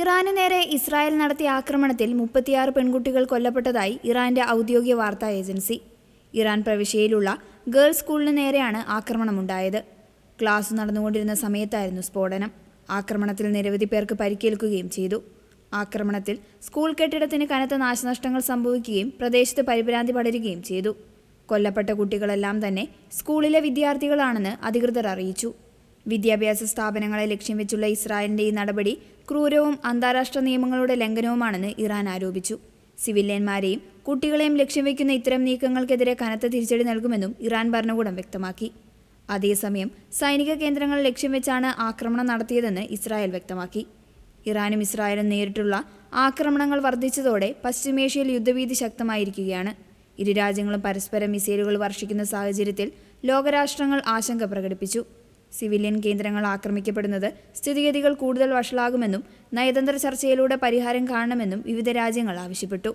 ഇറാന് നേരെ ഇസ്രായേൽ നടത്തിയ ആക്രമണത്തിൽ 36 പെൺകുട്ടികൾ കൊല്ലപ്പെട്ടതായി ഇറാന്റെ ഔദ്യോഗിക വാർത്താ ഏജൻസി. ഇറാൻ പ്രവിശ്യയിലുള്ള ഗേൾസ് സ്കൂളിന് നേരെയാണ് ആക്രമണമുണ്ടായത്. ക്ലാസ് നടന്നുകൊണ്ടിരുന്ന സമയത്തായിരുന്നു സ്ഫോടനം. ആക്രമണത്തിൽ നിരവധി പേർക്ക് പരിക്കേൽക്കുകയും ചെയ്തു. ആക്രമണത്തിൽ സ്കൂൾ കെട്ടിടത്തിന് കനത്ത നാശനഷ്ടങ്ങൾ സംഭവിക്കുകയും പ്രദേശത്ത് പരിഭ്രാന്തി പടരുകയും ചെയ്തു. കൊല്ലപ്പെട്ട കുട്ടികളെല്ലാം തന്നെ സ്കൂളിലെ വിദ്യാർത്ഥികളാണെന്ന് അധികൃതർ അറിയിച്ചു. വിദ്യാഭ്യാസ സ്ഥാപനങ്ങളെ ലക്ഷ്യം വെച്ചുള്ള ഇസ്രായേലിന്റെ ഈ നടപടി ക്രൂരവും അന്താരാഷ്ട്ര നിയമങ്ങളുടെ ലംഘനവുമാണെന്ന് ഇറാൻ ആരോപിച്ചു. സിവിലിയന്മാരെയും കുട്ടികളെയും ലക്ഷ്യം വയ്ക്കുന്ന ഇത്തരം നീക്കങ്ങൾക്കെതിരെ കനത്ത തിരിച്ചടി നൽകുമെന്നും ഇറാൻ ഭരണകൂടം വ്യക്തമാക്കി. അതേസമയം സൈനിക കേന്ദ്രങ്ങൾ ലക്ഷ്യം വെച്ചാണ് ആക്രമണം നടത്തിയതെന്ന് ഇസ്രായേൽ വ്യക്തമാക്കി. ഇറാനും ഇസ്രായേലും നേരിട്ടുള്ള ആക്രമണങ്ങൾ വർദ്ധിച്ചതോടെ പശ്ചിമേഷ്യയിൽ യുദ്ധഭീതി ശക്തമായിരിക്കുകയാണ്. ഇരു രാജ്യങ്ങളും പരസ്പരം മിസൈലുകൾ വർഷിക്കുന്ന സാഹചര്യത്തിൽ ലോകരാഷ്ട്രങ്ങൾ ആശങ്ക പ്രകടിപ്പിച്ചു. സിവിലിയൻ കേന്ദ്രങ്ങൾ ആക്രമിക്കപ്പെടുന്നത് സ്ഥിതിഗതികൾ കൂടുതൽ വഷളാകുമെന്നും നയതന്ത്ര ചർച്ചയിലൂടെ പരിഹാരം കാണണമെന്നും വിവിധ രാജ്യങ്ങൾ ആവശ്യപ്പെട്ടു.